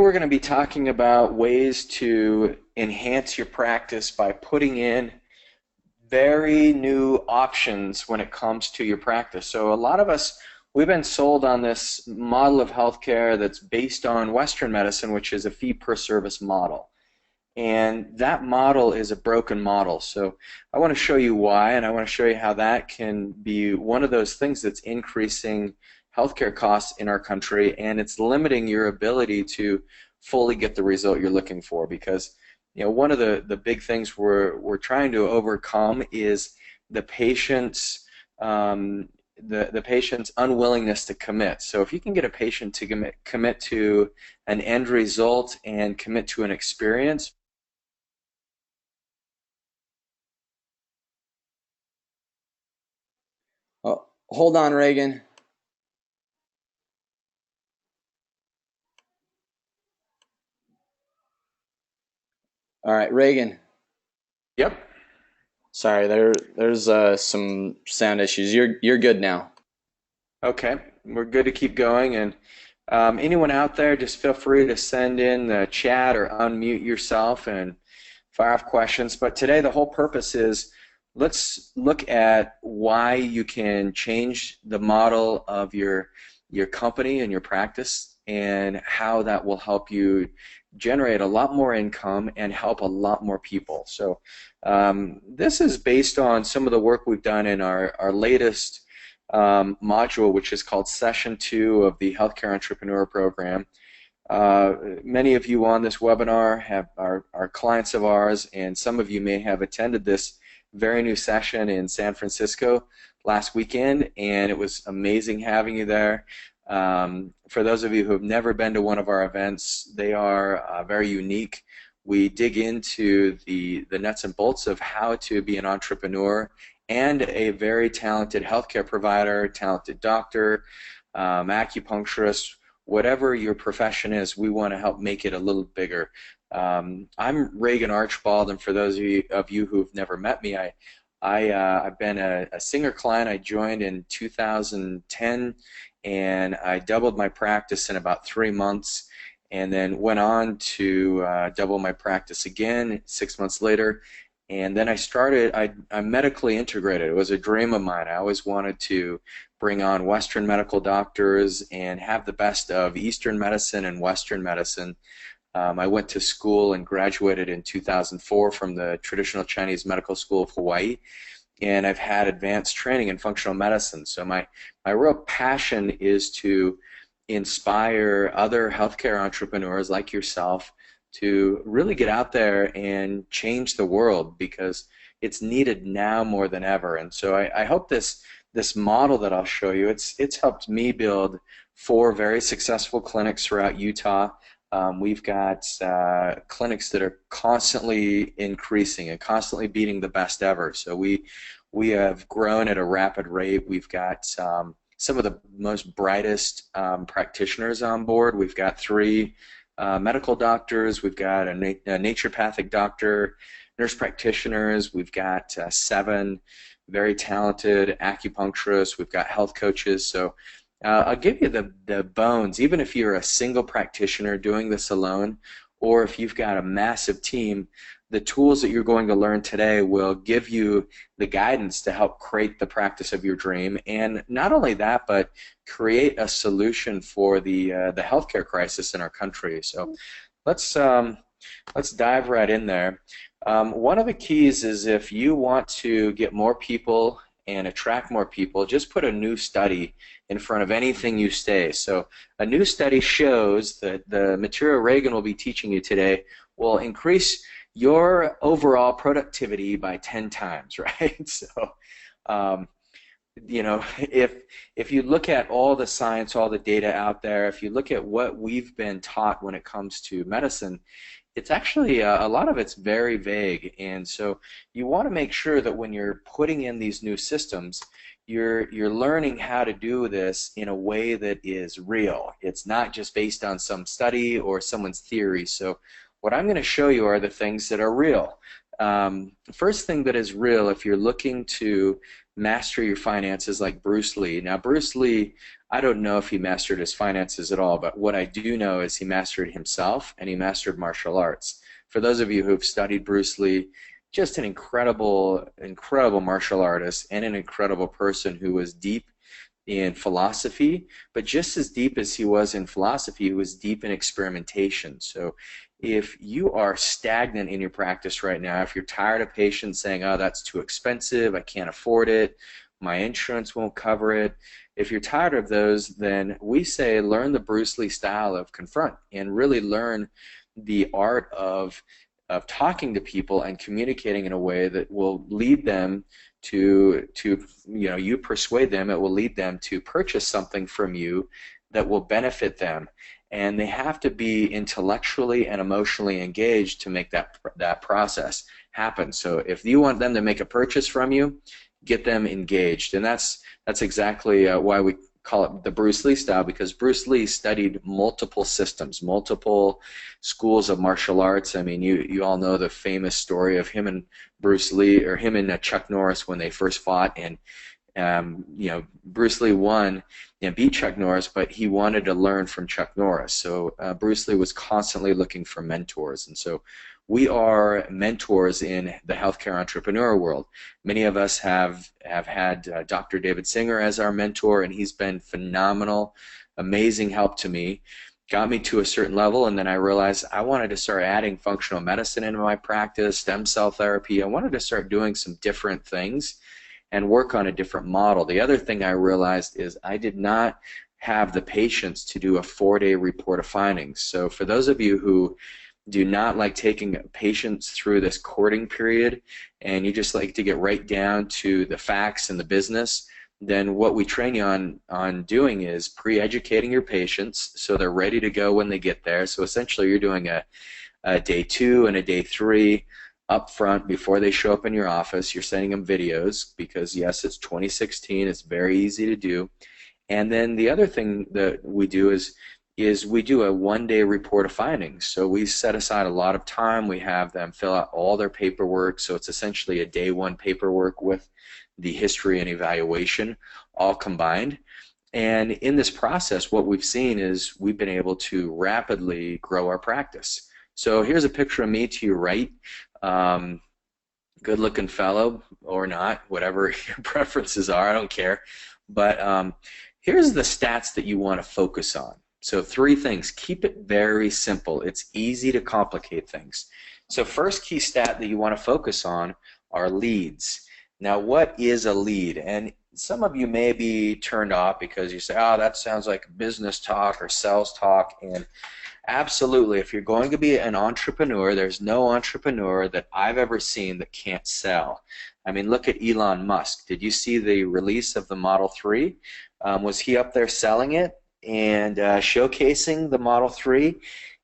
we're going to be talking about ways to enhance your practice by putting in very new options when it comes to your practice. So a lot of us, we've been sold on this model of healthcare that's based on Western medicine, which is a fee-per-service model. And that model is a broken model. So I want to show you why, and I want to show you how that can be one of those things that's increasing healthcare costs in our country, and it's limiting your ability to fully get the result you're looking for. Because one of the big things we're trying to overcome is the patient's the patient's unwillingness to commit. So if you can get a patient to commit to an end result and commit to an experience. Oh, hold on, Reagan. All right, Reagan. Yep. Sorry, there's some sound issues. You're good now. Okay, we're good to keep going. And anyone out there, just feel free to send in the chat or unmute yourself and fire off questions. But today the whole purpose is let's look at why you can change the model of your company and your practice, and how that will help you generate a lot more income and help a lot more people. So this is based on some of the work we've done in our latest module, which is called Session 2 of the Healthcare Entrepreneur Program. Many of you on this webinar are clients of ours, and some of you may have attended this very new session in San Francisco last weekend, and it was amazing having you there. For those of you who have never been to one of our events, they are very unique. We dig into the nuts and bolts of how to be an entrepreneur and a very talented healthcare provider, talented doctor, acupuncturist, whatever your profession is. We want to help make it a little bigger. I'm Reagan Archibald, and for those of you who've never met me, I've been a Singer client. I joined in 2010, and I doubled my practice in about 3 months, and then went on to double my practice again 6 months later. And then I'm medically integrated. It was a dream of mine. I always wanted to bring on Western medical doctors and have the best of Eastern medicine and Western medicine. I went to school and graduated in 2004 from the Traditional Chinese Medical School of Hawaii, and I've had advanced training in functional medicine. So my real passion is to inspire other healthcare entrepreneurs like yourself to really get out there and change the world, because it's needed now more than ever. And so I hope this model that I'll show you, it's helped me build 4 very successful clinics throughout Utah. We've got clinics that are constantly increasing and constantly beating the best ever. So we have grown at a rapid rate. We've got some of the most brightest practitioners on board. We've got 3 medical doctors. We've got a naturopathic doctor, nurse practitioners. We've got 7 very talented acupuncturists. We've got health coaches. So I'll give you the bones. Even if you're a single practitioner doing this alone, or if you've got a massive team, the tools that you're going to learn today will give you the guidance to help create the practice of your dream. And not only that, but create a solution for the healthcare crisis in our country. So let's dive right in there. One of the keys is, if you want to get more people and attract more people, just put a new study in front of anything you say. So a new study shows that the material Reagan will be teaching you today will increase your overall productivity by 10 times, right? So, if you look at all the science, all the data out there, if you look at what we've been taught when it comes to medicine, it's actually a lot of it's very vague. And so you want to make sure that when you're putting in these new systems, you're learning how to do this in a way that is real. It's not just based on some study or someone's theory. So what I'm going to show you are the things that are real. First thing that is real, if you're looking to master your finances like Bruce Lee. Now, Bruce Lee I don't know if he mastered his finances at all, but what I do know is he mastered himself and he mastered martial arts. For those of you who've studied Bruce Lee, just an incredible, incredible martial artist and an incredible person who was deep in philosophy, but just as deep as he was in philosophy, he was deep in experimentation. So if you are stagnant in your practice right now, if you're tired of patients saying, oh, that's too expensive, I can't afford it, my insurance won't cover it, if you're tired of those, then we say learn the Bruce Lee style of confront and really learn the art of talking to people and communicating in a way that will lead them to you persuade them, it will lead them to purchase something from you that will benefit them. And they have to be intellectually and emotionally engaged to make that process happen. So if you want them to make a purchase from you, get them engaged. And that's exactly why we call it the Bruce Lee style, because Bruce Lee studied multiple systems, multiple schools of martial arts. I mean, you all know the famous story of him and Bruce Lee, or him and Chuck Norris when they first fought, and Bruce Lee won and beat Chuck Norris, but he wanted to learn from Chuck Norris. So Bruce Lee was constantly looking for mentors, and so we are mentors in the healthcare entrepreneur world. Many of us have had Dr. David Singer as our mentor, and he's been phenomenal, amazing help to me. Got me to a certain level, and then I realized I wanted to start adding functional medicine into my practice, stem cell therapy. I wanted to start doing some different things and work on a different model. The other thing I realized is I did not have the patience to do a 4-day report of findings. So for those of you who do not like taking patients through this courting period and you just like to get right down to the facts and the business, then what we train you on doing is pre-educating your patients so they're ready to go when they get there. So essentially you're doing a day 2 and a day 3 up front before they show up in your office. You're sending them videos because, yes, it's 2016. It's very easy to do. And then the other thing that we do is we do a 1-day report of findings. So we set aside a lot of time. We have them fill out all their paperwork. So it's essentially a day 1 paperwork with the history and evaluation all combined. And in this process, what we've seen is we've been able to rapidly grow our practice. So here's a picture of me to your right. Good looking fellow or not, whatever your preferences are, I don't care. But here's the stats that you want to focus on. So 3 things. Keep it very simple. It's easy to complicate things. So first key stat that you want to focus on are leads. Now, what is a lead? And some of you may be turned off because you say, oh, that sounds like business talk or sales talk. And absolutely, if you're going to be an entrepreneur, there's no entrepreneur that I've ever seen that can't sell. I mean, look at Elon Musk. Did you see the release of the Model 3? Was he up there selling it and showcasing the Model 3?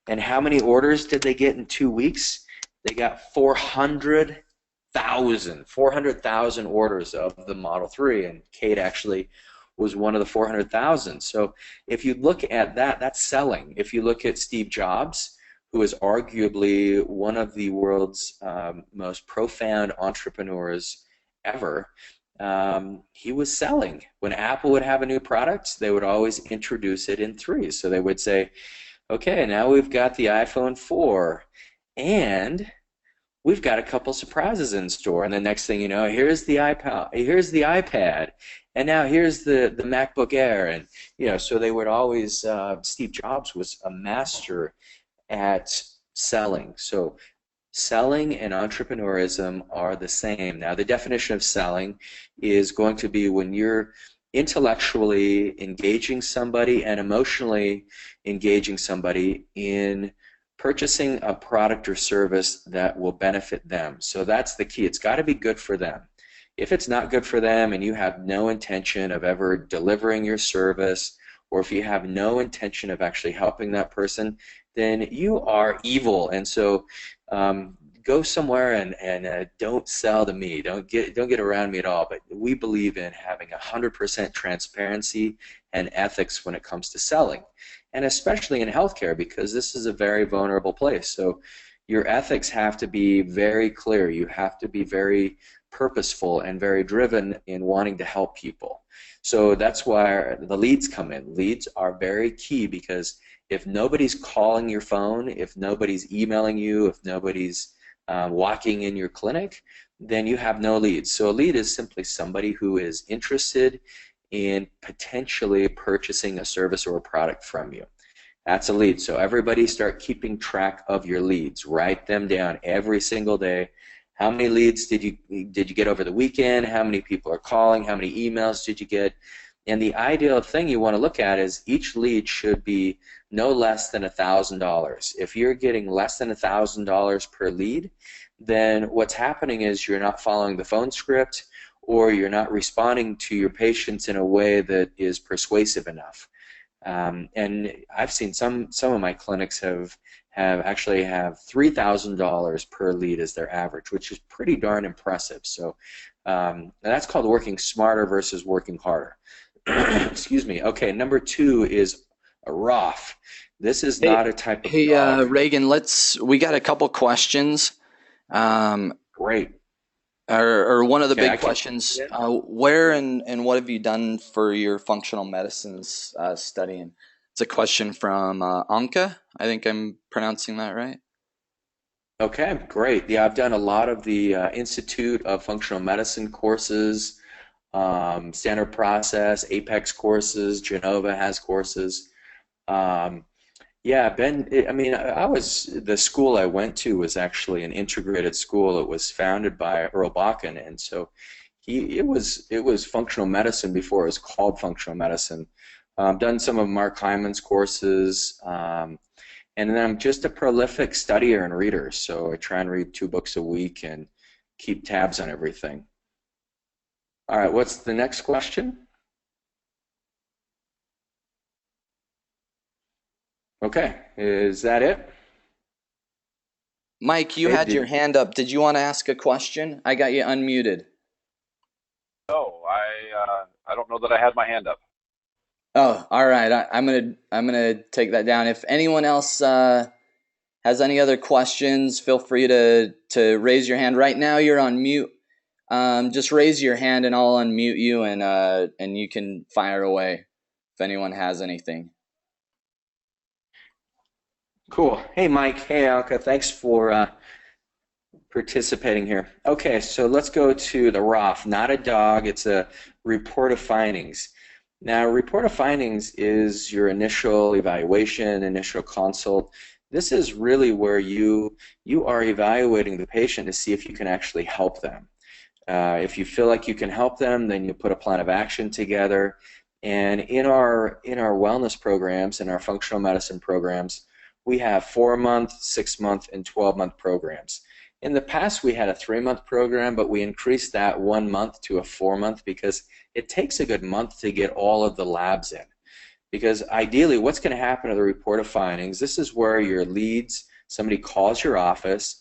And how many orders did they get in 2 weeks? They got 400,000 orders of the Model 3, and Kate actually was one of the 400,000. So if you look at that, that's selling. If you look at Steve Jobs, who is arguably one of the world's most profound entrepreneurs ever, he was selling. When Apple would have a new product, they would always introduce it in 3s. So they would say, okay, now we've got the iPhone 4, and we've got a couple surprises in store. And the next thing you know, here's the iPad, and now here's the MacBook Air. And so they would always, Steve Jobs was a master at selling. So selling and entrepreneurism are the same. Now, the definition of selling is going to be when you're intellectually engaging somebody and emotionally engaging somebody in purchasing a product or service that will benefit them. So that's the key. It's got to be good for them. If it's not good for them and you have no intention of ever delivering your service, or if you have no intention of actually helping that person, then you are evil. And so go somewhere and don't sell to me. Don't get around me at all. But we believe in having 100% transparency and ethics when it comes to selling, and especially in healthcare, because this is a very vulnerable place. So your ethics have to be very clear. You have to be very purposeful and very driven in wanting to help people. So that's why the leads come in. Leads are very key, because if nobody's calling your phone, if nobody's emailing you, if nobody's walking in your clinic, then you have no leads. So a lead is simply somebody who is interested in potentially purchasing a service or a product from you. That's a lead. So everybody start keeping track of your leads. Write them down every single day. How many leads did you get over the weekend? How many people are calling? How many emails did you get? And the ideal thing you want to look at is each lead should be no less than $1,000. If you're getting less than $1,000 per lead, then what's happening is you're not following the phone script, or you're not responding to your patients in a way that is persuasive enough. And I've seen some of my clinics have actually have $3,000 per lead as their average, which is pretty darn impressive. So that's called working smarter versus working harder. Excuse me. Okay, number 2 is a ROF. This is not a type of dog. Reagan, we got a couple questions. Great. Or one of the big questions, where and what have you done for your functional medicines studying? It's a question from Anka. I think I'm pronouncing that right. Okay, great. Yeah, I've done a lot of the Institute of Functional Medicine courses, Standard Process, Apex courses, Genova has courses. Yeah, the school I went to was actually an integrated school. It was founded by Earl Bakken, and so it was functional medicine before it was called functional medicine. Done some of Mark Hyman's courses, and then I'm just a prolific studier and reader, so I try and read 2 books a week and keep tabs on everything. All right, what's the next question? Okay, is that it? Mike, you had your hand up. Did you want to ask a question? I got you unmuted. No, I don't know that I had my hand up. Oh, all right. I'm gonna take that down. If anyone else has any other questions, feel free to raise your hand. Right now, you're on mute. Just raise your hand, and I'll unmute you, and you can fire away if anyone has anything. Cool. Hey, Mike. Hey, Alka. Thanks for participating here. Okay, so let's go to the ROF. Not a dog. It's a report of findings. Now, report of findings is your initial evaluation, initial consult. This is really where you are evaluating the patient to see if you can actually help them. If you feel like you can help them, then you put a plan of action together. And in our wellness programs, in our functional medicine programs, we have 4-month, 6-month, and 12-month programs. In the past, we had a 3-month program, but we increased that 1 month to a 4-month because it takes a good month to get all of the labs in. Because ideally, what's going to happen to the report of findings, this is where your leads, somebody calls your office,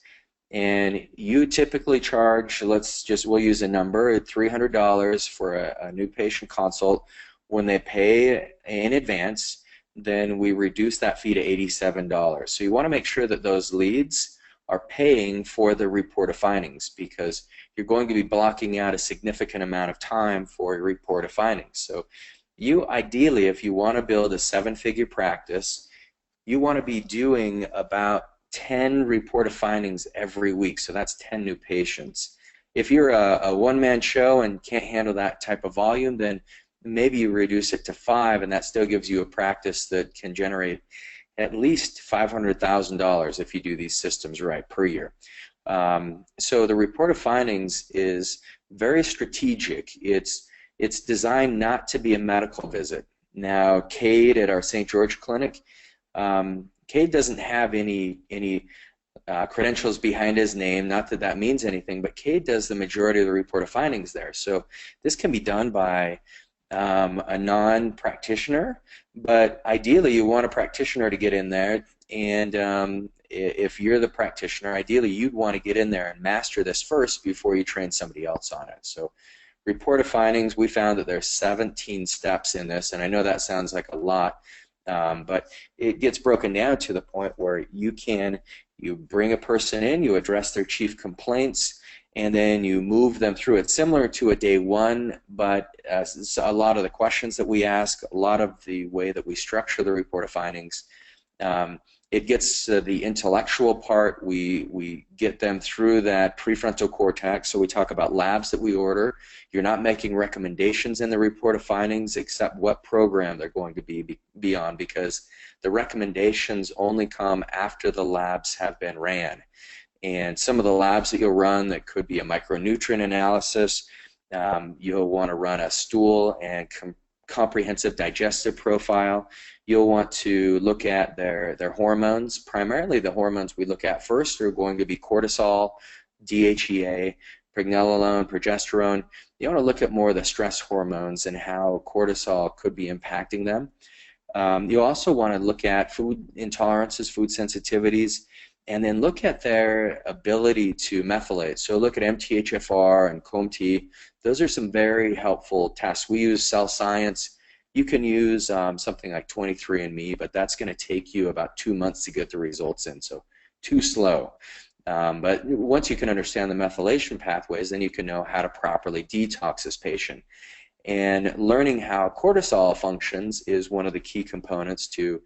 and you typically charge, we'll use a number, $300 for a new patient consult. When they pay in advance, then we reduce that fee to $87. So you want to make sure that those leads are paying for the report of findings, because you're going to be blocking out a significant amount of time for a report of findings. So you ideally, if you want to build a 7-figure practice, you want to be doing about 10 report of findings every week. So that's 10 new patients. If you're a one-man show and can't handle that type of volume, then maybe you reduce it to 5, and that still gives you a practice that can generate at least $500,000 if you do these systems right per year. So the report of findings is very strategic. It's designed not to be a medical visit. Now, Cade at our St. George clinic, Cade doesn't have any credentials behind his name, not that that means anything, but Cade does the majority of the report of findings there. So this can be done by a non-practitioner, but ideally you want a practitioner to get in there, and if you're the practitioner, ideally you'd want to get in there and master this first before you train somebody else on it. So report of findings, we found that there's 17 steps in this, and I know that sounds like a lot, But it gets broken down to the point where you bring a person in, you address their chief complaints, and then you move them through it. Similar to a day one, but a lot of the questions that we ask, a lot of the way that we structure the report of findings, it gets the intellectual part. We get them through that prefrontal cortex. So we talk about labs that we order. You're not making recommendations in the report of findings except what program they're going to be on, because the recommendations only come after the labs have been ran. And some of the labs that you'll run, that could be a micronutrient analysis. You'll want to run a stool and comprehensive digestive profile. You'll want to look at their hormones. Primarily the hormones we look at first are going to be cortisol, DHEA, pregnenolone, progesterone. You want to look at more of the stress hormones and how cortisol could be impacting them. You also want to look at food intolerances, food sensitivities, and then look at their ability to methylate. So look at MTHFR and COMT. Those are some very helpful tests. We use Cell Science. You can use something like 23andMe, but that's going to take you about 2 months to get the results in, so too slow. But once you can understand the methylation pathways, then you can know how to properly detox this patient. And learning how cortisol functions is one of the key components to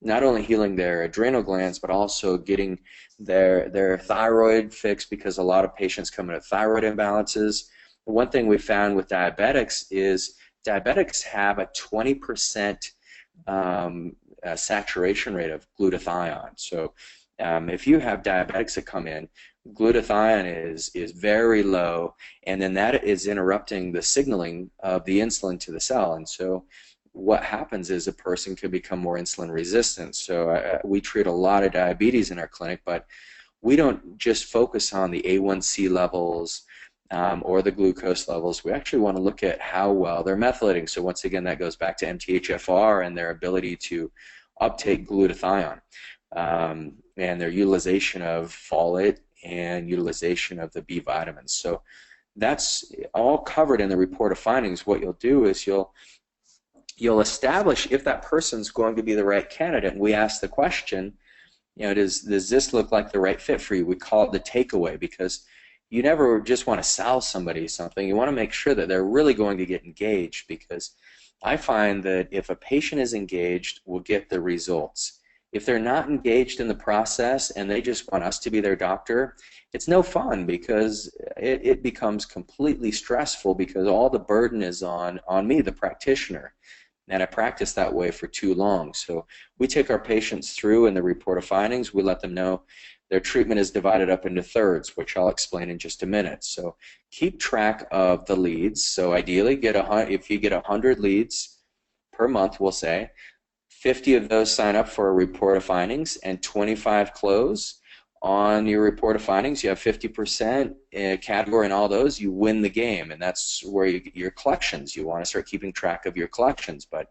not only healing their adrenal glands, but also getting their thyroid fixed, because a lot of patients come in with thyroid imbalances. One thing we found with diabetics is diabetics have a 20% saturation rate of glutathione. So if you have diabetics that come in, glutathione is very low, and then that is interrupting the signaling of the insulin to the cell. And so what happens is a person could become more insulin resistant. So we treat a lot of diabetes in our clinic, but we don't just focus on the A1C levels or the glucose levels. We actually want to look at how well they're methylating. So once again, that goes back to MTHFR and their ability to uptake glutathione, and their utilization of folate and utilization of the B vitamins. So that's all covered in the report of findings. What you'll do is you'll establish if that person's going to be the right candidate. And we ask the question, does this look like the right fit for you? We call it the takeaway, because you never just want to sell somebody something. You want to make sure that they're really going to get engaged, because I find that if a patient is engaged, we'll get the results. If they're not engaged in the process and they just want us to be their doctor, it's no fun, because it becomes completely stressful, because all the burden is on me, the practitioner. And I practiced that way for too long. So we take our patients through in the report of findings. We let them know their treatment is divided up into thirds, which I'll explain in just a minute. So keep track of the leads. So ideally, if you get 100 leads per month, we'll say, 50 of those sign up for a report of findings and 25 close. On your report of findings, you have 50% category in all those, you win the game. And that's where you get your collections. You want to start keeping track of your collections. But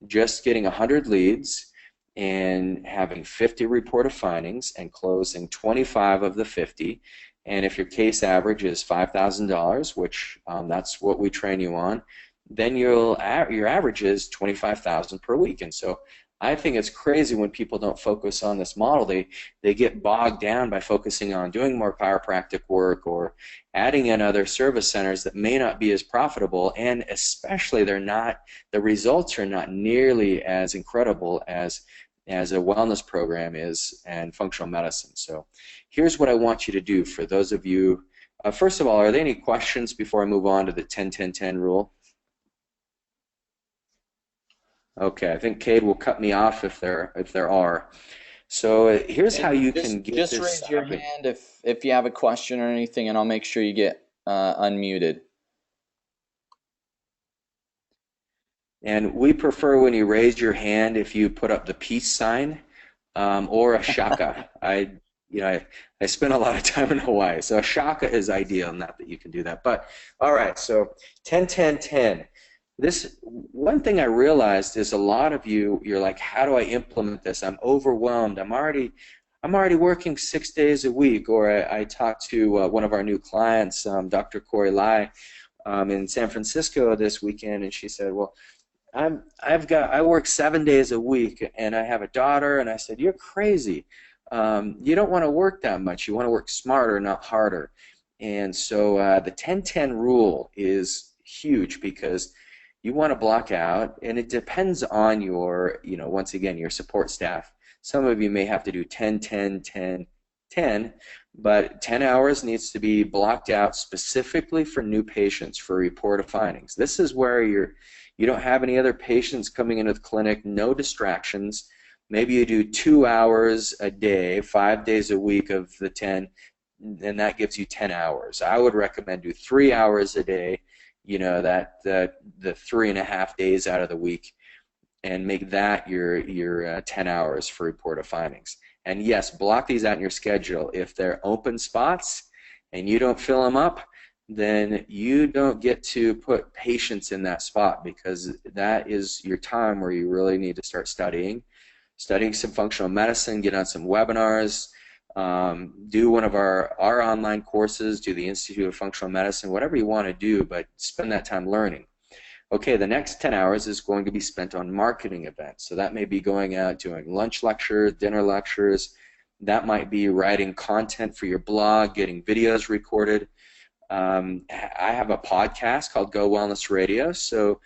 just getting 100 leads and having 50 report of findings and closing 25 of the 50, and if your case average is $5,000, which that's what we train you on, then your average is $25,000 per week. And so I think it's crazy when people don't focus on this model. They get bogged down by focusing on doing more chiropractic work or adding in other service centers that may not be as profitable, and especially the results are not nearly as incredible as a wellness program is and functional medicine. So here's what I want you to do for those of you. First of all, are there any questions before I move on to the 10-10-10 rule? Okay, I think Cade will cut me off if there are. So here's how you can get this. Just raise your hand if you have a question or anything, and I'll make sure you get unmuted. And we prefer when you raise your hand if you put up the peace sign or a shaka. I spent a lot of time in Hawaii, so a shaka is ideal. Not that you can do that, but all right. So 10-10-10. This one thing I realized is a lot of you're like, how do I implement this? I'm overwhelmed. I'm already working 6 days a week. Or I talked to one of our new clients, Dr. Corey Lai, in San Francisco this weekend, and she said, well, I work 7 days a week, and I have a daughter, and I said, you're crazy. You don't want to work that much. You want to work smarter, not harder. And so the 10-10 rule is huge because you want to block out, and it depends on your, once again, your support staff. Some of you may have to do 10, 10, 10, 10, but 10 hours needs to be blocked out specifically for new patients for report of findings. This is where you don't have any other patients coming into the clinic, no distractions. Maybe you do 2 hours a day, 5 days a week of the 10, and that gives you 10 hours. I would recommend do 3 hours a day, that the 3.5 days out of the week, and make that your 10 hours for report of findings. And yes, block these out in your schedule. If they're open spots and you don't fill them up, then you don't get to put patients in that spot, because that is your time where you really need to start studying some functional medicine, get on some webinars, do one of our online courses, do the Institute of Functional Medicine, whatever you want to do, but spend that time learning. Okay, the next 10 hours is going to be spent on marketing events. So that may be going out doing lunch lectures, dinner lectures. That might be writing content for your blog, getting videos recorded. I have a podcast called Go Wellness Radio, so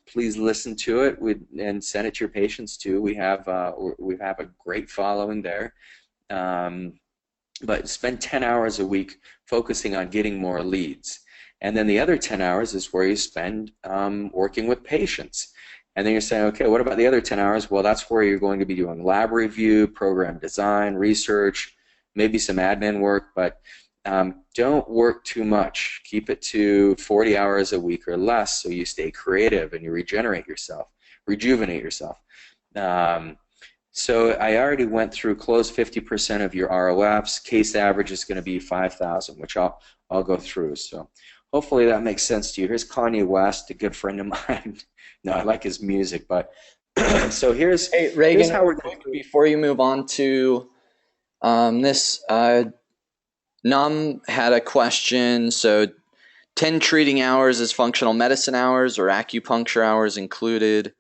please listen to it and send it to your patients too. We have a great following there. But spend 10 hours a week focusing on getting more leads. And then the other 10 hours is where you spend working with patients. And then you're saying, okay, what about the other 10 hours? Well, that's where you're going to be doing lab review, program design, research, maybe some admin work, but don't work too much. Keep it to 40 hours a week or less so you stay creative and you rejuvenate yourself. So I already went through close 50% of your ROFs. Case average is going to be 5,000, which I'll go through. So hopefully that makes sense to you. Here's Kanye West, a good friend of mine. No, I like his music, but so here's Reagan, how we're before you move on to this, Nam had a question. So 10 treating hours is functional medicine hours or acupuncture hours included.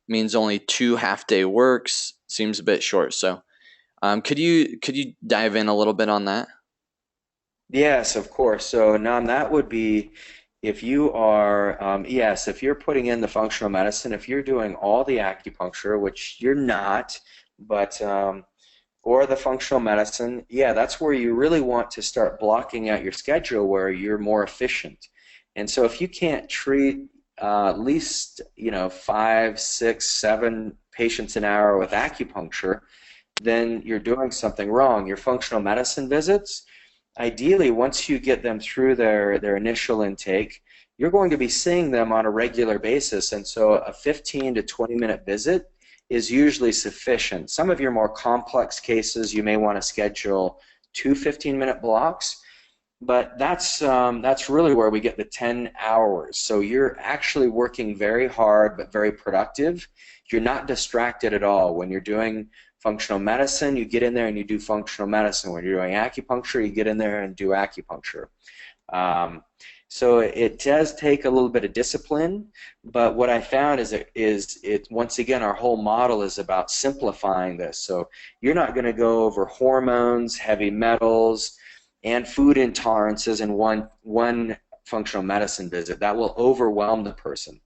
Means only 2 half-day works. Seems a bit short. So could you dive in a little bit on that? Yes, of course. So Nam, that would be if you are, yes, if you're putting in the functional medicine, if you're doing all the acupuncture, which you're not, but or the functional medicine, yeah, that's where you really want to start blocking out your schedule where you're more efficient. And so if you can't treat at least 5, 6, 7 patients an hour with acupuncture, then you're doing something wrong. Your functional medicine visits, ideally, once you get them through their initial intake, you're going to be seeing them on a regular basis, and so a 15 to 20-minute visit is usually sufficient. Some of your more complex cases, you may want to schedule 2 15-minute blocks, but that's really where we get the 10 hours. So you're actually working very hard but very productive. You're not distracted at all. When you're doing functional medicine, you get in there and you do functional medicine. When you're doing acupuncture, you get in there and do acupuncture. So it does take a little bit of discipline, but what I found is it once again, our whole model is about simplifying this. So you're not going to go over hormones, heavy metals, and food intolerances in one functional medicine visit. That will overwhelm the person.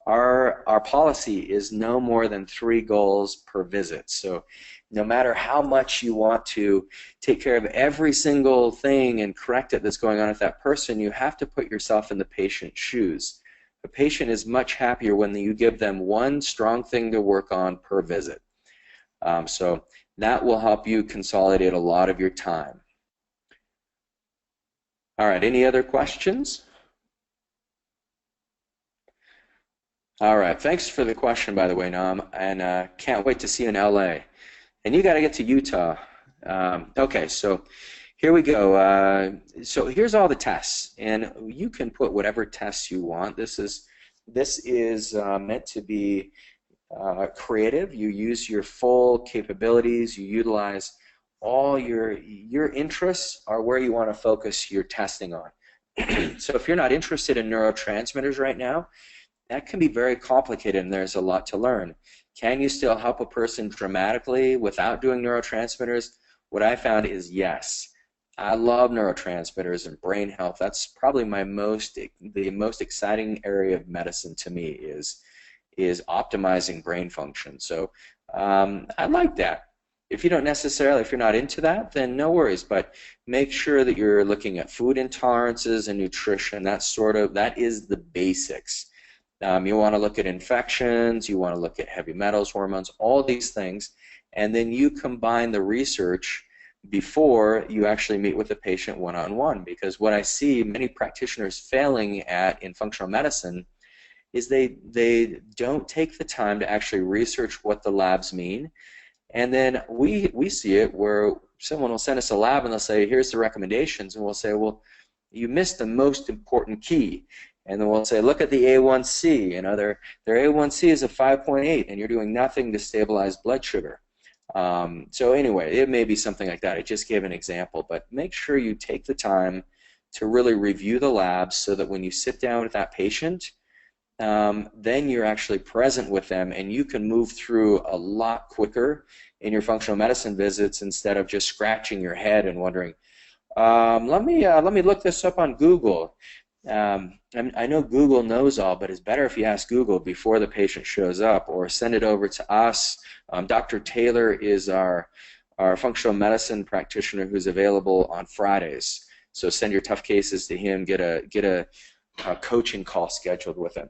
Our policy is no more than 3 goals per visit. So no matter how much you want to take care of every single thing and correct it that's going on with that person, you have to put yourself in the patient's shoes. The patient is much happier when you give them one strong thing to work on per visit. So that will help you consolidate a lot of your time. All right, any other questions? All right, thanks for the question, by the way, Nam, and can't wait to see you in LA. And you got to get to Utah. Okay, so here we go. So here's all the tests, and you can put whatever tests you want. This is meant to be creative. You use your full capabilities. You utilize all your interests are where you want to focus your testing on. So if you're not interested in neurotransmitters right now, that can be very complicated, and there's a lot to learn. Can you still help a person dramatically without doing neurotransmitters? What I found is yes. I love neurotransmitters and brain health. That's probably the most exciting area of medicine to me is optimizing brain function. So I like that. If you don't necessarily, if you're not into that, then no worries. But make sure that you're looking at food intolerances and nutrition. That is the basics. You want to look at infections. You want to look at heavy metals, hormones, all these things, and then you combine the research before you actually meet with the patient one-on-one. Because what I see many practitioners failing at in functional medicine is they don't take the time to actually research what the labs mean. And then we see it where someone will send us a lab and they'll say, here's the recommendations, and we'll say, well, you missed the most important key. And then we'll say, look at the A1C. You know, their A1C is a 5.8, and you're doing nothing to stabilize blood sugar. So anyway, it may be something like that. I just gave an example, but make sure you take the time to really review the labs so that when you sit down with that patient, then you're actually present with them, and you can move through a lot quicker in your functional medicine visits instead of just scratching your head and wondering, let me look this up on Google. I know Google knows all, but it's better if you ask Google before the patient shows up, or send it over to us. Dr. Taylor is our functional medicine practitioner who's available on Fridays. So send your tough cases to him. Get a coaching call scheduled with him.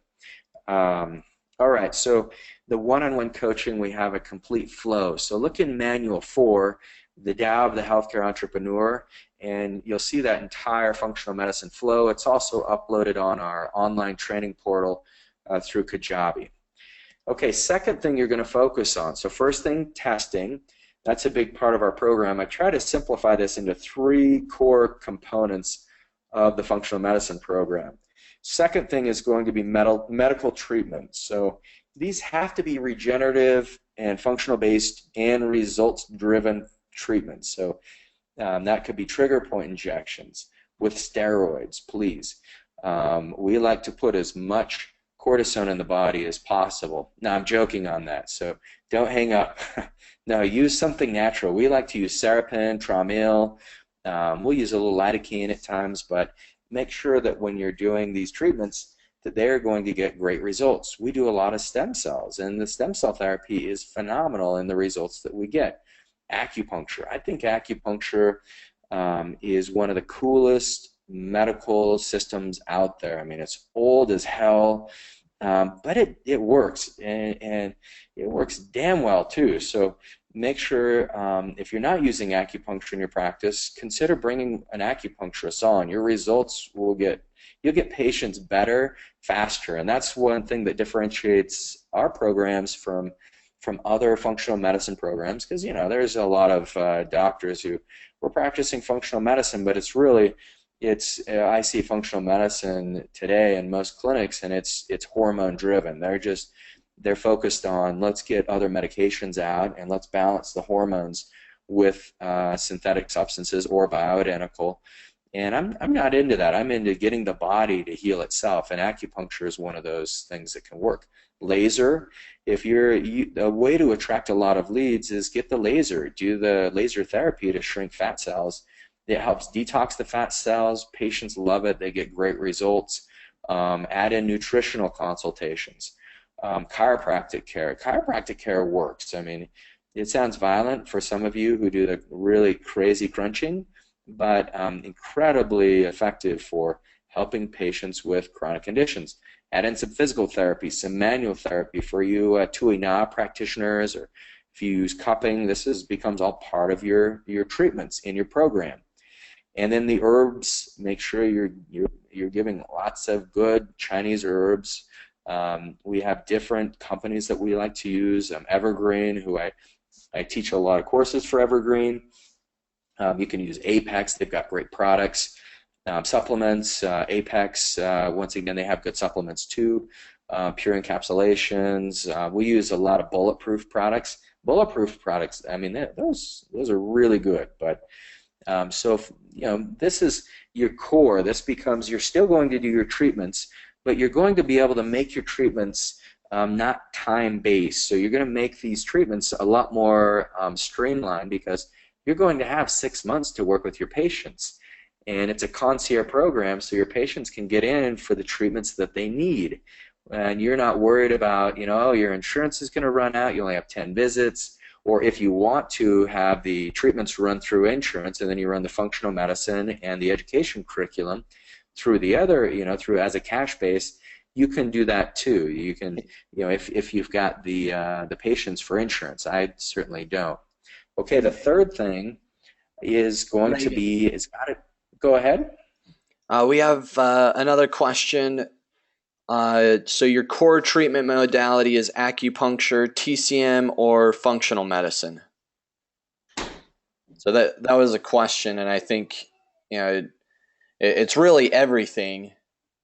All right, so the one-on-one coaching, we have a complete flow. So look in Manual 4, the Tao of the Healthcare Entrepreneur, and you'll see that entire functional medicine flow. It's also uploaded on our online training portal through Kajabi. Okay, second thing you're going to focus on. So first thing, testing. That's a big part of our program. I try to simplify this into 3 core components of the functional medicine program. Second thing is going to be medical treatment. So these have to be regenerative and functional based and results driven treatments. So that could be trigger point injections with steroids, please. We like to put as much cortisone in the body as possible. Now, I'm joking on that, so don't hang up. No, use something natural. We like to use Serapin, Tramil. We'll use a little lidocaine at times, but make sure that when you're doing these treatments that they're going to get great results. We do a lot of stem cells, and the stem cell therapy is phenomenal in the results that we get. Acupuncture. I think acupuncture is one of the coolest medical systems out there. I mean, it's old as hell, but it works, and it works damn well too. So make sure if you're not using acupuncture in your practice, consider bringing an acupuncturist on. Your results you'll get patients better, faster, and that's one thing that differentiates our programs from other functional medicine programs, because there's a lot of doctors who were practicing functional medicine, but I see functional medicine today in most clinics, and it's hormone driven. They're focused on, let's get other medications out and let's balance the hormones with synthetic substances or bioidentical. And I'm not into that. I'm into getting the body to heal itself, and acupuncture is one of those things that can work. Laser, a way to attract a lot of leads is get the laser. Do the laser therapy to shrink fat cells. It helps detox the fat cells. Patients love it. They get great results. Add in nutritional consultations. Chiropractic care. Chiropractic care works. I mean, it sounds violent for some of you who do the really crazy crunching, but incredibly effective for helping patients with chronic conditions. Add in some physical therapy, some manual therapy for you Tui Na practitioners, or if you use cupping, becomes all part of your treatments in your program. And then the herbs, make sure you're giving lots of good Chinese herbs. We have different companies that we like to use. Evergreen, who I teach a lot of courses for Evergreen. You can use Apex. They've got great products. Supplements, Apex, once again, they have good supplements too. Pure encapsulations. We use a lot of bulletproof products. Bulletproof products, I mean, those are really good. But so if, this is your core. This becomes, you're still going to do your treatments, but you're going to be able to make your treatments not time-based. So you're going to make these treatments a lot more streamlined, because you're going to have 6 months to work with your patients. And it's a concierge program, so your patients can get in for the treatments that they need. And you're not worried about, oh, your insurance is going to run out, you only have 10 visits. Or if you want to have the treatments run through insurance, and then you run the functional medicine and the education curriculum through the other, through as a cash base, you can do that too. You can, if you've got the patients for insurance. I certainly don't. Okay, the third thing is going to be, go ahead. We have another question. So your core treatment modality is acupuncture, TCM, or functional medicine? So that was a question, and I think it's really everything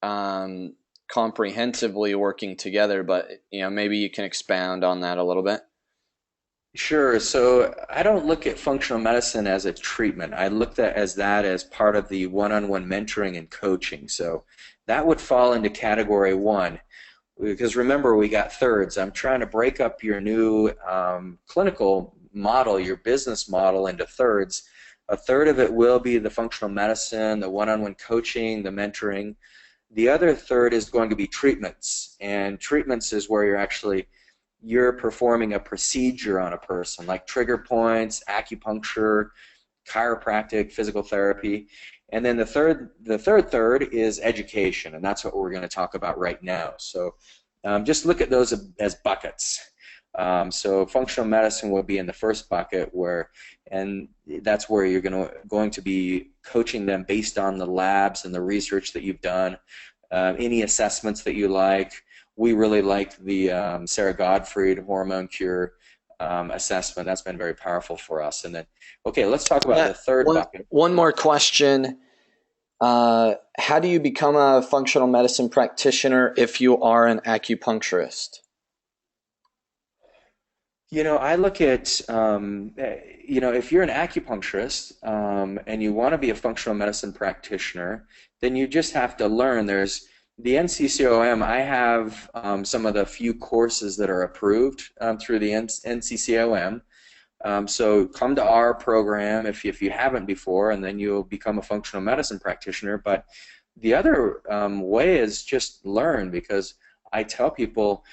comprehensively working together. But maybe you can expound on that a little bit. Sure. So I don't look at functional medicine as a treatment. I look at that as part of the one-on-one mentoring and coaching. So that would fall into category 1. Because remember, we got thirds. I'm trying to break up your new clinical model, your business model, into thirds. A third of it will be the functional medicine, the one-on-one coaching, the mentoring. The other third is going to be treatments. And treatments is where you're performing a procedure on a person, like trigger points, acupuncture, chiropractic, physical therapy. And then the third is education, and that's what we're going to talk about right now. So just look at those as buckets. So functional medicine will be in the first bucket, and that's where you're going to be coaching them based on the labs and the research that you've done, any assessments that you like. We really liked the Sarah Gottfried hormone cure assessment. That's been very powerful for us. And then, okay, let's talk about the third bucket. One more question. How do you become a functional medicine practitioner if you are an acupuncturist? I look at, if you're an acupuncturist and you want to be a functional medicine practitioner, then you just have to learn. There's the NCCOM. I have some of the few courses that are approved through the NCCOM. So come to our program if you haven't before, and then you'll become a functional medicine practitioner. But the other way is just learn, because I tell people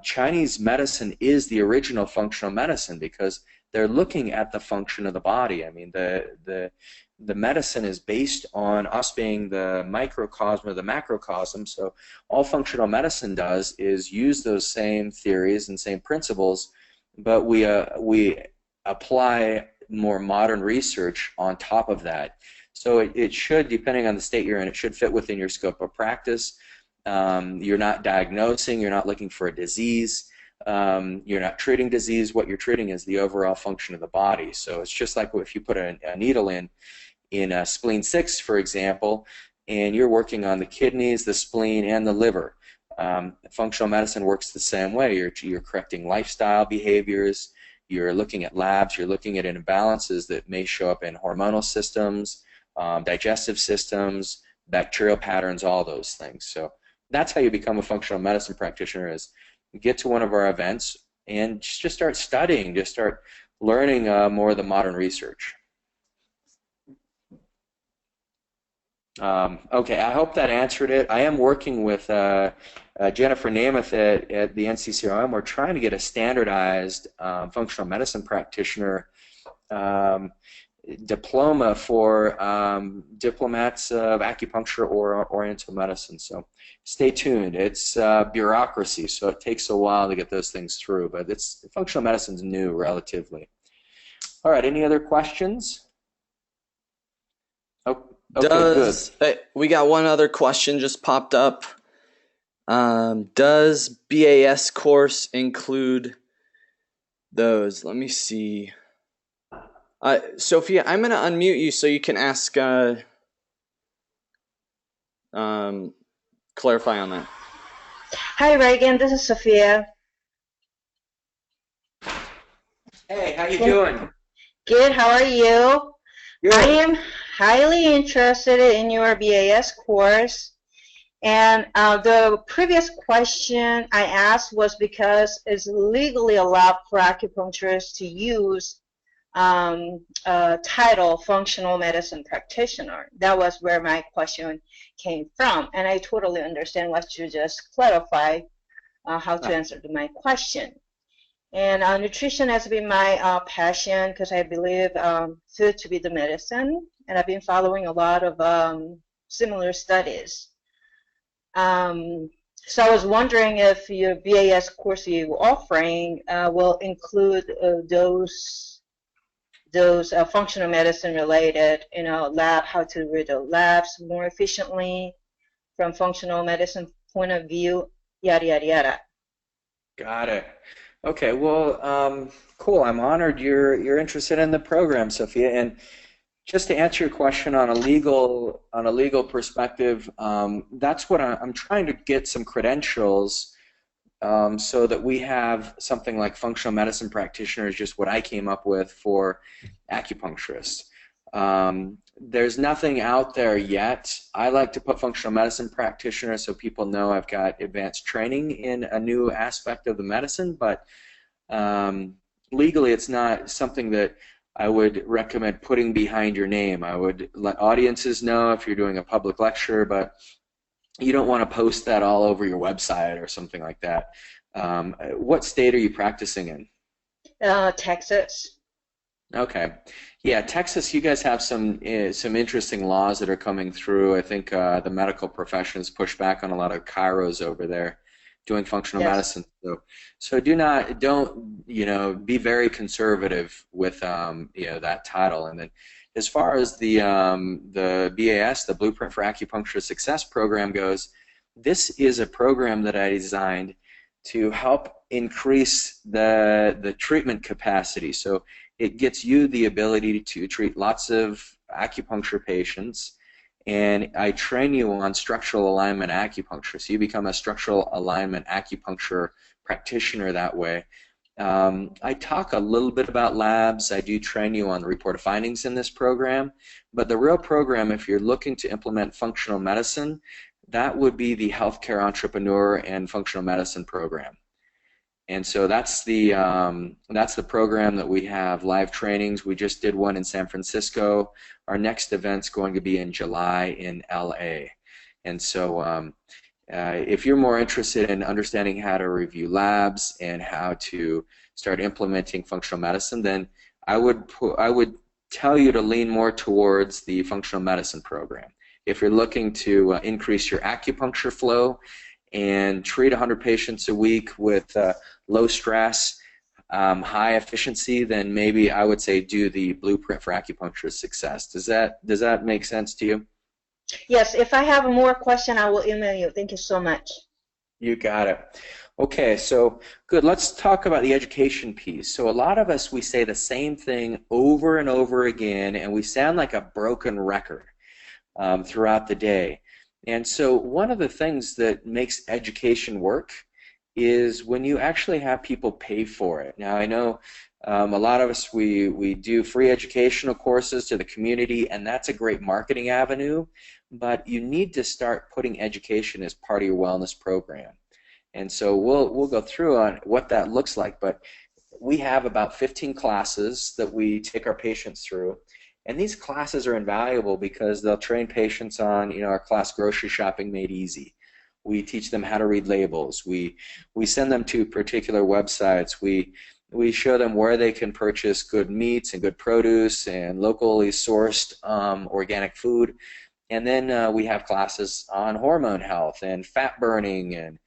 Chinese medicine is the original functional medicine, because they're looking at the function of the body. I mean, the medicine is based on us being the microcosm or the macrocosm. So all functional medicine does is use those same theories and same principles, but we apply more modern research on top of that. So it should, depending on the state you're in, it should fit within your scope of practice. You're not diagnosing, you're not looking for a disease, you're not treating disease. What you're treating is the overall function of the body. So it's just like if you put a needle in spleen 6, for example, and you're working on the kidneys, the spleen, and the liver. Functional medicine works the same way. You're correcting lifestyle behaviors, you're looking at labs, you're looking at imbalances that may show up in hormonal systems, digestive systems, bacterial patterns, all those things. So that's how you become a functional medicine practitioner, is get to one of our events and just start studying, just start learning more of the modern research. Okay, I hope that answered it. I am working with Jennifer Namath at the NCCOM. We're trying to get a standardized functional medicine practitioner diploma for diplomats of acupuncture or oriental medicine. So stay tuned. It's bureaucracy, so it takes a while to get those things through, but functional medicine's new relatively. All right, any other questions? Oh, okay, good. We got one other question just popped up. Does BAS course include those? Let me see. Sophia, I'm going to unmute you so you can ask, clarify on that. Hi, Reagan. This is Sophia. Hey, how you doing? Good. How are you? Good. I am highly interested in your BAS course, And the previous question I asked was because it's legally allowed for acupuncturists to use title functional medicine practitioner. That was where my question came from, and I totally understand what you just clarified, how to answer my question. And nutrition has been my passion because I believe food to be the medicine, and I've been following a lot of similar studies. So I was wondering if your BAS course you're offering will include those functional medicine related, lab, how to read the labs more efficiently from functional medicine point of view, yada, yada, yada. Got it. Okay, well, cool. I'm honored you're interested in the program, Sophia. And just to answer your question on a legal perspective, that's what I'm trying to get some credentials so that we have something like functional medicine practitioner is just what I came up with for acupuncturists. There's nothing out there yet. I like to put functional medicine practitioner so people know I've got advanced training in a new aspect of the medicine, but legally it's not something that I would recommend putting behind your name. I would let audiences know if you're doing a public lecture, but you don't want to post that all over your website or something like that. What state are you practicing in? Texas. Okay. Yeah, Texas, you guys have some interesting laws that are coming through. I think the medical profession has pushed back on a lot of chiros over there doing functional medicine. So don't be very conservative with that title. And then as far as the BAS, the Blueprint for Acupuncture Success program goes, this is a program that I designed to help increase the treatment capacity. So it gets you the ability to treat lots of acupuncture patients, and I train you on structural alignment acupuncture. So you become a structural alignment acupuncture practitioner that way. I talk a little bit about labs. I do train you on the report of findings in this program, but the real program, if you're looking to implement functional medicine, that would be the healthcare entrepreneur and functional medicine program. And so that's the program that we have live trainings. We just did one in San Francisco. Our next event's going to be in July in LA. And so if you're more interested in understanding how to review labs and how to start implementing functional medicine, then I would tell you to lean more towards the functional medicine program. If you're looking to increase your acupuncture flow and treat 100 patients a week with low stress, high efficiency, then maybe I would say do the Blueprint for Acupuncture Success. Does that make sense to you? Yes, if I have more question, I will email you. Thank you so much. You got it. Okay, so good. Let's talk about the education piece. So a lot of us, we say the same thing over and over again, and we sound like a broken record throughout the day. And so one of the things that makes education work is when you actually have people pay for it. Now, I know a lot of us, we do free educational courses to the community, and that's a great marketing avenue, but you need to start putting education as part of your wellness program. And so we'll go through on what that looks like, but we have about 15 classes that we take our patients through, and these classes are invaluable because they'll train patients on, our class Grocery Shopping Made Easy. We teach them how to read labels. We send them to particular websites. We show them where they can purchase good meats and good produce and locally sourced organic food. And then we have classes on hormone health and fat burning,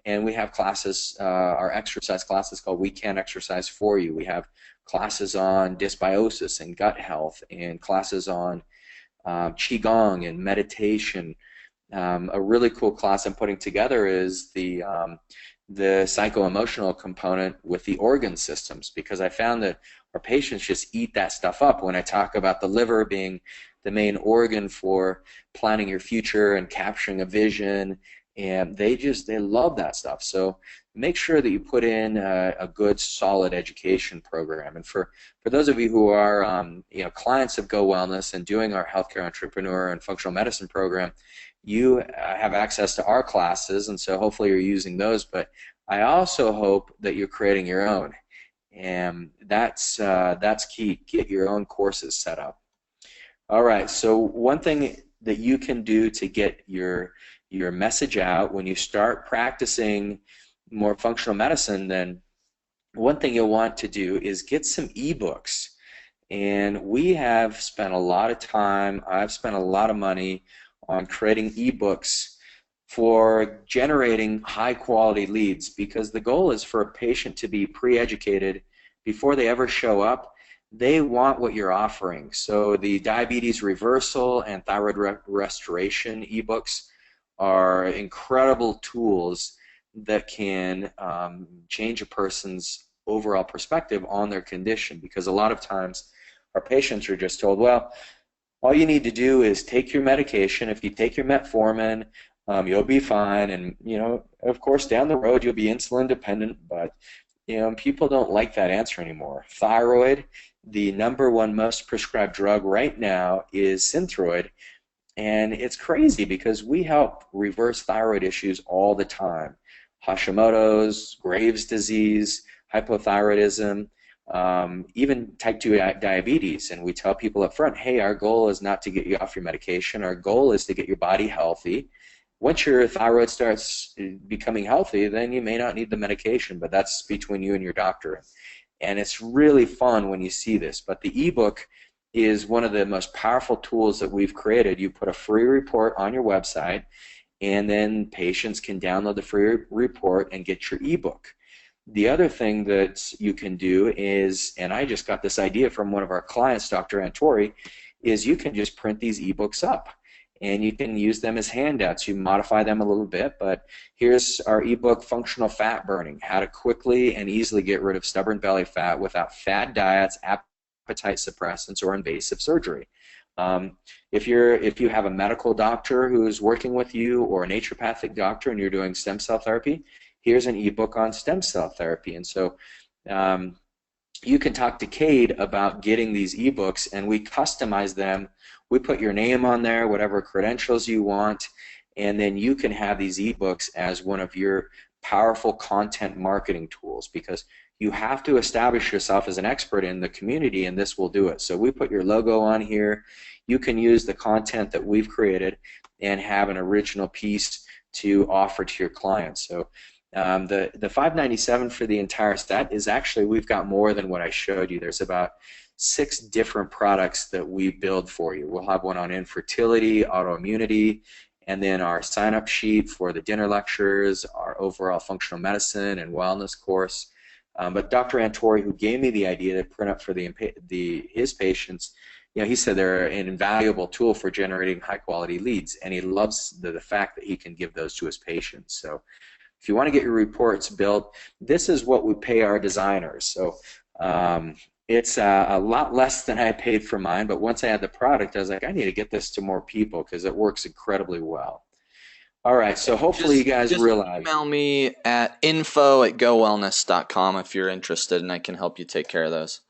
and we have classes, our exercise classes called We Can Exercise For You. We have classes on dysbiosis and gut health, and classes on qigong and meditation. A really cool class I'm putting together is the psycho-emotional component with the organ systems, because I found that our patients just eat that stuff up. When I talk about the liver being the main organ for planning your future and capturing a vision, and they love that stuff. So make sure that you put in a good, solid education program. And for those of you who are clients of Go Wellness and doing our healthcare entrepreneur and functional medicine program, you have access to our classes, and so hopefully you're using those, but I also hope that you're creating your own, and that's key. Get your own courses set up. All right, so one thing that you can do to get your message out when you start practicing more functional medicine, then one thing you'll want to do is get some ebooks. And we have spent a lot of time, I've spent a lot of money on creating ebooks for generating high quality leads, because the goal is for a patient to be pre-educated before they ever show up. They want what you're offering. So the diabetes reversal and thyroid restoration ebooks are incredible tools that can change a person's overall perspective on their condition, because a lot of times our patients are just told, well, all you need to do is take your medication. If you take your metformin, you'll be fine, and of course down the road you'll be insulin dependent, but people don't like that answer anymore. Thyroid, the #1 most prescribed drug right now is Synthroid, and it's crazy because we help reverse thyroid issues all the time. Hashimoto's, Graves' disease, hypothyroidism, even type 2 diabetes, and we tell people up front, hey, our goal is not to get you off your medication, our goal is to get your body healthy. Once your thyroid starts becoming healthy, then you may not need the medication, but that's between you and your doctor. And it's really fun when you see this. But the ebook is one of the most powerful tools that we've created. You put a free report on your website, and then patients can download the free report and get your ebook. The other thing that you can do is, and I just got this idea from one of our clients, Dr. Antori, is you can just print these ebooks up and you can use them as handouts. You modify them a little bit, but here's our ebook, Functional Fat Burning, How to Quickly and Easily Get Rid of Stubborn Belly Fat Without Fad Diets, Appetite Suppressants, or Invasive Surgery. If you have a medical doctor who's working with you, or a naturopathic doctor, and you're doing stem cell therapy, here's an ebook on stem cell therapy. And so you can talk to Cade about getting these ebooks, and we customize them. We put your name on there, whatever credentials you want, and then you can have these ebooks as one of your powerful content marketing tools, because you have to establish yourself as an expert in the community, and this will do it. So we put your logo on here. You can use the content that we've created and have an original piece to offer to your clients. So the $597 for the entire set is actually, we've got more than what I showed you. There's about 6 different products that we build for you. We'll have one on infertility, autoimmunity, and then our sign-up sheet for the dinner lectures, our overall functional medicine and wellness course. But Dr. Antori, who gave me the idea to print up for his patients, he said they're an invaluable tool for generating high-quality leads, and he loves the fact that he can give those to his patients. So if you want to get your reports built, this is what we pay our designers. So it's a lot less than I paid for mine, but once I had the product, I was like, I need to get this to more people because it works incredibly well. All right, so hopefully you guys realize. Email me at info@gowellness.com if you're interested, and I can help you take care of those.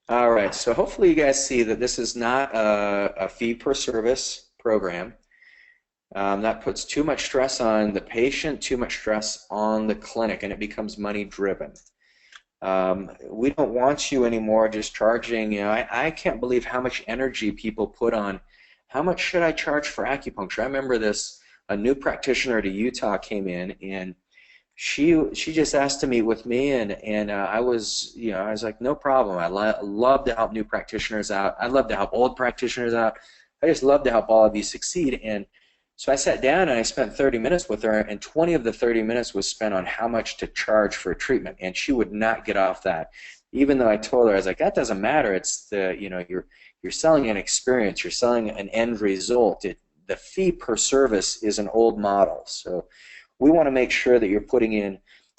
All right, so hopefully you guys see that this is not a fee-per-service program. That puts too much stress on the patient, too much stress on the clinic, and it becomes money-driven. We don't want you anymore just charging. I can't believe how much energy people put on, how much should I charge for acupuncture? I remember a new practitioner to Utah came in, and she just asked to meet with me, and I was like, no problem. I love to help new practitioners out. I love to help old practitioners out. I just love to help all of you succeed. And so I sat down and I spent 30 minutes with her, and 20 of the 30 minutes was spent on how much to charge for a treatment, and she would not get off that. Even though I told her, I was like, that doesn't matter. It's you're selling an experience. You're selling an end result. The fee per service is an old model. So we want to make sure that you're putting in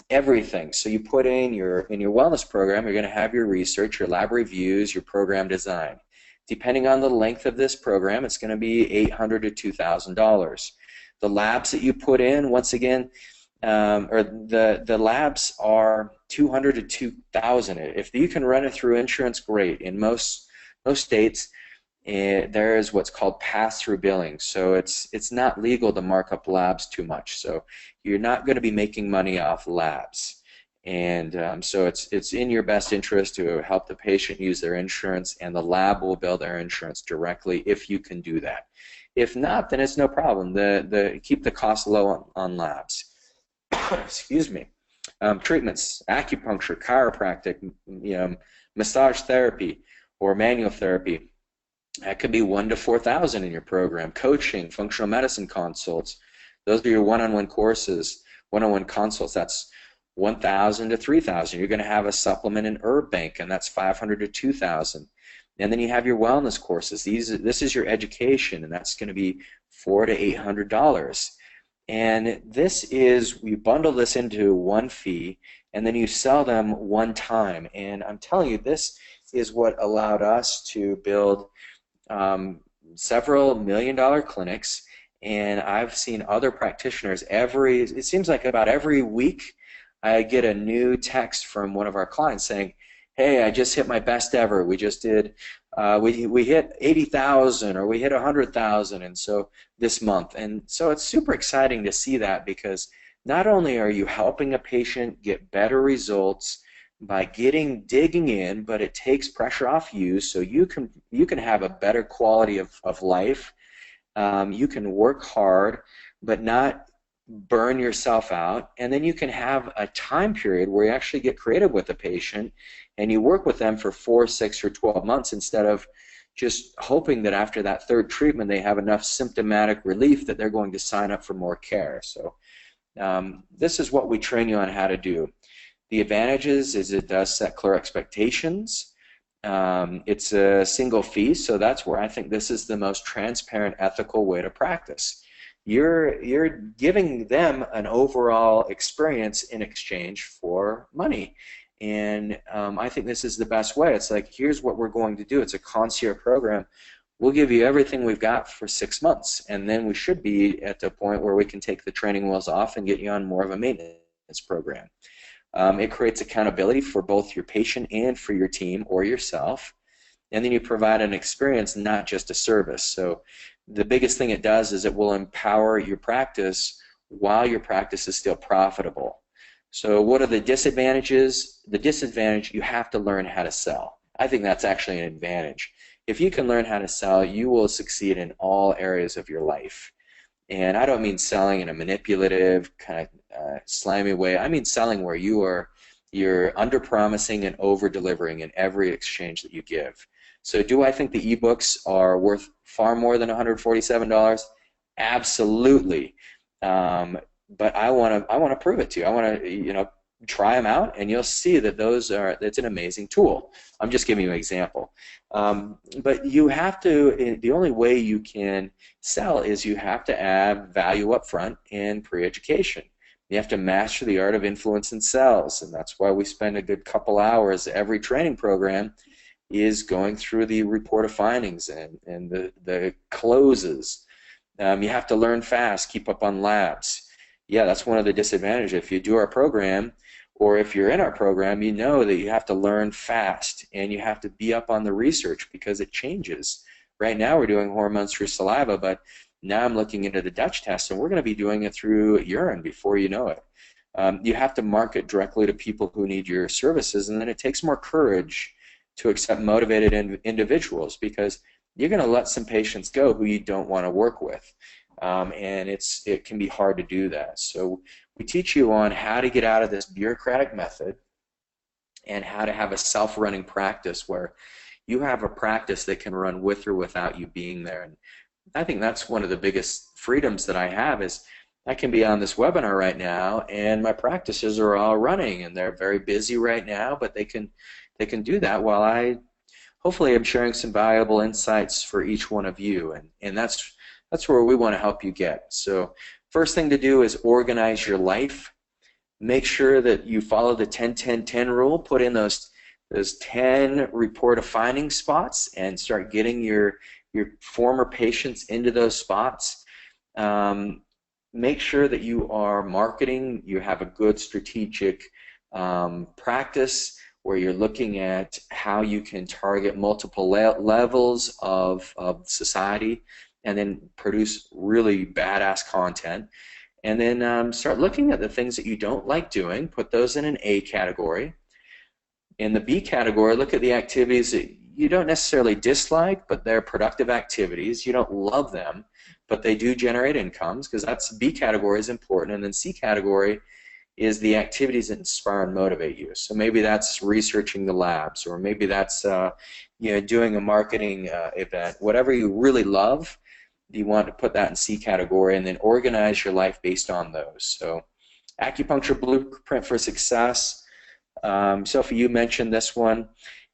everything. So you put in your wellness program, you're going to have your research, your lab reviews, your program design. Depending on the length of this program, it's going to be $800 to $2,000. The labs that you put in, once again, the labs are $200 to $2,000. If you can run it through insurance, great. In most states, there is what's called pass-through billing. So it's not legal to mark up labs too much. So you're not going to be making money off labs. And so it's in your best interest to help the patient use their insurance, and the lab will bill their insurance directly if you can do that. If not, then it's no problem. Keep the cost low on labs. Excuse me. Treatments, acupuncture, chiropractic, massage therapy, or manual therapy. That could be 1,000 to 4,000 in your program. Coaching, functional medicine consults. Those are your one-on-one courses, one-on-one consults. That's 1,000 to 3,000. You're going to have a supplement and herb bank, and that's 500 to 2,000. And then you have your wellness courses. This is your education, and that's going to be $400 to $800. And we bundle this into one fee, and then you sell them one time. And I'm telling you, this is what allowed us to build several million-dollar clinics. And I've seen other practitioners it seems like about every week I get a new text from one of our clients saying, hey, I just hit my best ever. We just did, we hit 80,000 or we hit 100,000 and so this month. And so it's super exciting to see that, because not only are you helping a patient get better results by digging in, but it takes pressure off you, so you can have a better quality of life. You can work hard, but not burn yourself out, and then you can have a time period where you actually get creative with the patient and you work with them for 4, 6, or 12 months instead of just hoping that after that third treatment they have enough symptomatic relief that they're going to sign up for more care. So this is what we train you on how to do. The advantages is it does set clear expectations. It's a single fee, so that's where I think this is the most transparent, ethical way to practice. You're giving them an overall experience in exchange for money. And I think this is the best way. It's like, here's what we're going to do. It's a concierge program. We'll give you everything we've got for 6 months, and then we should be at the point where we can take the training wheels off and get you on more of a maintenance program. It creates accountability for both your patient and for your team or yourself. And then you provide an experience, not just a service. So the biggest thing it does is it will empower your practice while your practice is still profitable. So what are the disadvantages? The disadvantage, you have to learn how to sell. I think that's actually an advantage. If you can learn how to sell, you will succeed in all areas of your life. And I don't mean selling in a manipulative, kind of slimy way. I mean selling where you're under-promising and over-delivering in every exchange that you give. So do I think the ebooks are worth far more than $147? Absolutely. But I want to prove it to you. I want to try them out, and you'll see that it's an amazing tool. I'm just giving you an example. But you have to, the only way you can sell is you have to add value up front in pre-education. You have to master the art of influence in sales, and that's why we spend a good couple hours. Every training program is going through the report of findings and the closes. You have to learn fast, keep up on labs. Yeah, that's one of the disadvantages. If you do our program, or if you're in our program, you know that you have to learn fast and you have to be up on the research because it changes. Right now we're doing hormones through saliva, but now I'm looking into the Dutch test, and we're going to be doing it through urine before you know it. You have to market directly to people who need your services, and then it takes more courage to accept motivated individuals, because you're going to let some patients go who you don't want to work with. And it can be hard to do that. So we teach you on how to get out of this bureaucratic method and how to have a self-running practice where you have a practice that can run with or without you being there. And I think that's one of the biggest freedoms that I have is I can be on this webinar right now and my practices are all running and they're very busy right now, but they can do that while I hopefully am sharing some valuable insights for each one of you. And that's where we want to help you get. So first thing to do is organize your life. Make sure that you follow the 10-10-10 rule. Put in those 10 report of findings spots and start getting your former patients into those spots. Make sure that you are marketing. You have a good strategic practice where you're looking at how you can target multiple levels of society and then produce really badass content. And then start looking at the things that you don't like doing, put those in an A category. In the B category, look at the activities that you don't necessarily dislike, but they're productive activities. You don't love them, but they do generate incomes, because that's B category is important. And then C category is the activities that inspire and motivate you. So maybe that's researching the labs, or maybe that's doing a marketing event. Whatever you really love, you want to put that in C category, and then organize your life based on those. So Acupuncture Blueprint for Success. Sophie, you mentioned this one.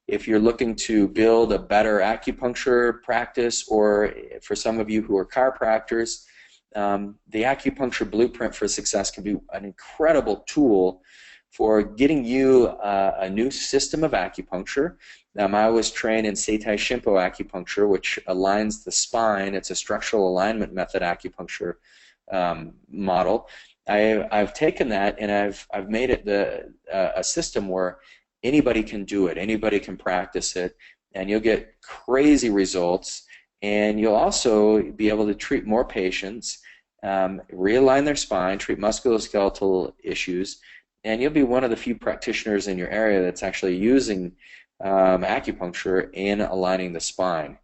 If you're looking to build a better acupuncture practice, or for some of you who are chiropractors, the Acupuncture Blueprint for Success can be an incredible tool for getting you a new system of acupuncture. I was trained in Seitai Shinpo acupuncture, which aligns the spine. It's a structural alignment method acupuncture model. I've taken that and I've made it a system where anybody can do it, anybody can practice it, and you'll get crazy results. And you'll also be able to treat more patients, realign their spine, treat musculoskeletal issues, and you'll be one of the few practitioners in your area that's actually using acupuncture in aligning the spine.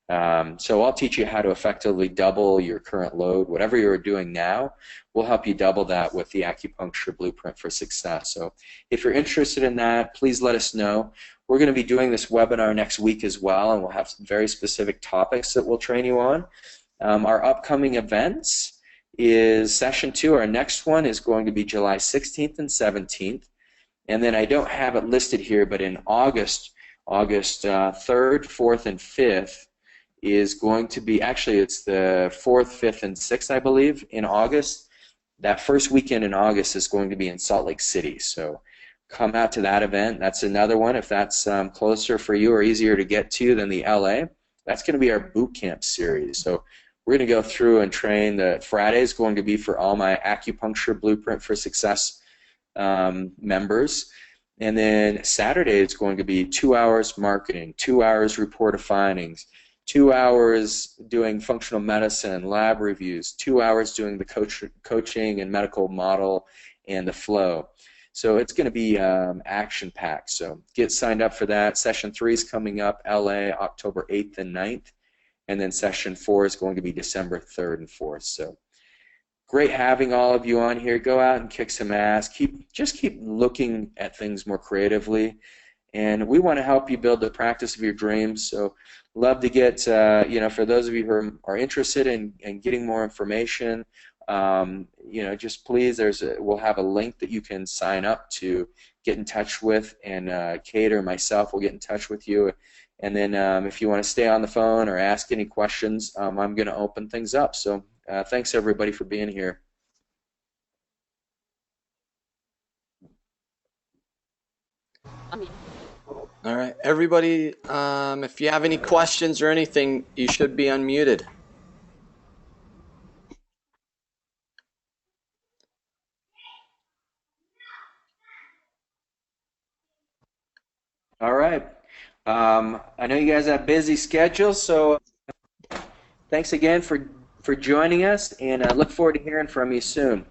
So I'll teach you how to effectively double your current load. Whatever you're doing now, we'll help you double that with the Acupuncture Blueprint for Success. So if you're interested in that, please let us know. We're going to be doing this webinar next week as well, and we'll have some very specific topics that we'll train you on. Our upcoming events is Session 2. Our next one is going to be July 16th and 17th. And then I don't have it listed here, but in August 3rd, 4th, and 5th is going to be, actually it's the 4th, 5th, and 6th, I believe, in August. That first weekend in August is going to be in Salt Lake City. So come out to that event. That's another one. If that's closer for you or easier to get to than the LA, that's going to be our boot camp series. So we're going to go through and train. The Friday is going to be for all my Acupuncture Blueprint for Success members. And then Saturday is going to be 2 hours marketing, 2 hours report of findings, 2 hours doing functional medicine, lab reviews, 2 hours doing the coaching and medical model and the flow. So it's going to be action-packed. So get signed up for that. Session 3 is coming up, LA, October 8th and 9th. And then Session 4 is going to be December 3rd and 4th. So great having all of you on here. Go out and kick some ass. Just keep looking at things more creatively. And we want to help you build the practice of your dreams. So love to get, for those of you who are interested in getting more information, just please, we'll have a link that you can sign up to get in touch with, and Kate or myself will get in touch with you. And then if you want to stay on the phone or ask any questions, I'm going to open things up. So thanks everybody for being here. All right, everybody, if you have any questions or anything, you should be unmuted. All right. I know you guys have busy schedules, so thanks again for joining us, and I look forward to hearing from you soon.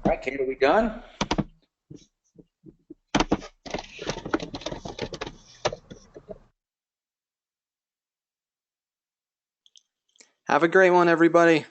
All right, Kate, are we done? Have a great one, everybody.